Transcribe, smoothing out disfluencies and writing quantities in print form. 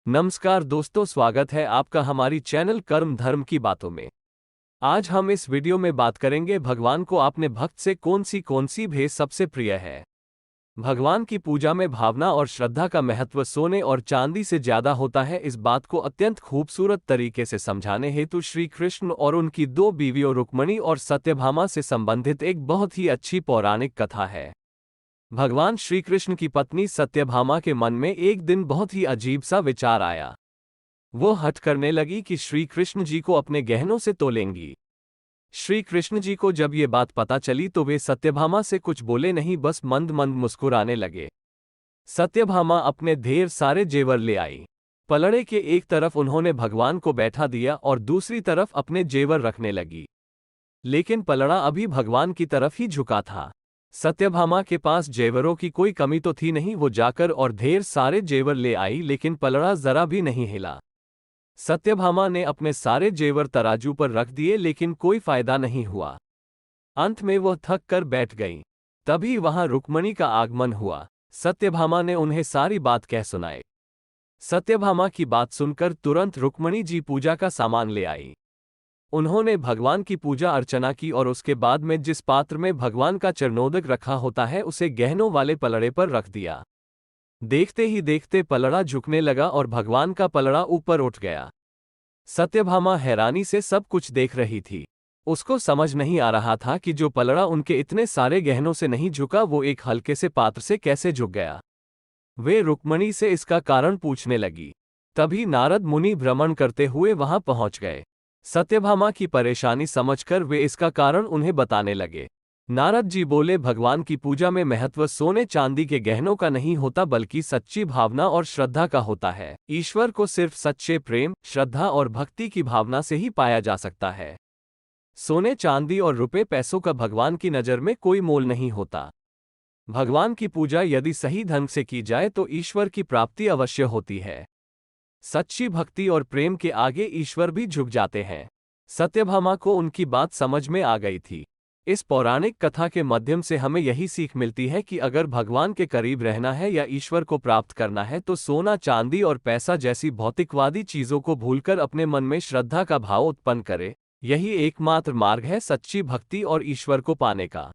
नमस्कार दोस्तों, स्वागत है आपका हमारी चैनल कर्म धर्म की बातों में। आज हम इस वीडियो में बात करेंगे भगवान को अपने भक्त से कौन सी भेंट सबसे प्रिय है। भगवान की पूजा में भावना और श्रद्धा का महत्व सोने और चांदी से ज्यादा होता है। इस बात को अत्यंत खूबसूरत तरीके से समझाने हेतु श्री कृष्ण और उनकी दो बीवियों रुक्मिणी और सत्यभामा से संबंधित एक बहुत ही अच्छी पौराणिक कथा है। भगवान श्री कृष्ण की पत्नी सत्यभामा के मन में एक दिन बहुत ही अजीब सा विचार आया। वो हठ करने लगी कि श्री कृष्ण जी को अपने गहनों से तोलेंगी। श्री कृष्ण जी को जब ये बात पता चली तो वे सत्यभामा से कुछ बोले नहीं, बस मंद मंद मुस्कुराने लगे। सत्यभामा अपने ढेर सारे जेवर ले आई। पलड़े के एक तरफ उन्होंने भगवान को बैठा दिया और दूसरी तरफ अपने जेवर रखने लगी। लेकिन पलड़ा अभी भगवान की तरफ ही झुका था। सत्यभामा के पास जेवरों की कोई कमी तो थी नहीं। वो जाकर और ढेर सारे जेवर ले आई, लेकिन पलड़ा जरा भी नहीं हिला। सत्यभामा ने अपने सारे जेवर तराजू पर रख दिए, लेकिन कोई फायदा नहीं हुआ। अंत में वह थक कर बैठ गई। तभी वहां रुक्मिणी का आगमन हुआ। सत्यभामा ने उन्हें सारी बात कह सुनाई। सत्यभामा की बात सुनकर तुरंत रुक्मिणी जी पूजा का सामान ले आई। उन्होंने भगवान की पूजा अर्चना की और उसके बाद में जिस पात्र में भगवान का चरणोदक रखा होता है उसे गहनों वाले पलड़े पर रख दिया। देखते ही देखते पलड़ा झुकने लगा और भगवान का पलड़ा ऊपर उठ गया। सत्यभामा हैरानी से सब कुछ देख रही थी। उसको समझ नहीं आ रहा था कि जो पलड़ा उनके इतने सारे गहनों से नहीं झुका वो एक हल्के से पात्र से कैसे झुक गया। वे रुक्मिणी से इसका कारण पूछने लगी। तभी नारद मुनि भ्रमण करते हुए वहां पहुंच गए। सत्यभामा की परेशानी समझकर वे इसका कारण उन्हें बताने लगे। नारद जी बोले, भगवान की पूजा में महत्व सोने चांदी के गहनों का नहीं होता, बल्कि सच्ची भावना और श्रद्धा का होता है। ईश्वर को सिर्फ सच्चे प्रेम, श्रद्धा और भक्ति की भावना से ही पाया जा सकता है। सोने चांदी और रुपए पैसों का भगवान की नज़र में कोई मोल नहीं होता। भगवान की पूजा यदि सही ढंग से की जाए तो ईश्वर की प्राप्ति अवश्य होती है। सच्ची भक्ति और प्रेम के आगे ईश्वर भी झुक जाते हैं। सत्यभामा को उनकी बात समझ में आ गई थी। इस पौराणिक कथा के माध्यम से हमें यही सीख मिलती है कि अगर भगवान के करीब रहना है या ईश्वर को प्राप्त करना है तो सोना चांदी और पैसा जैसी भौतिकवादी चीजों को भूलकर अपने मन में श्रद्धा का भाव उत्पन्न करे। यही एकमात्र मार्ग है सच्ची भक्ति और ईश्वर को पाने का।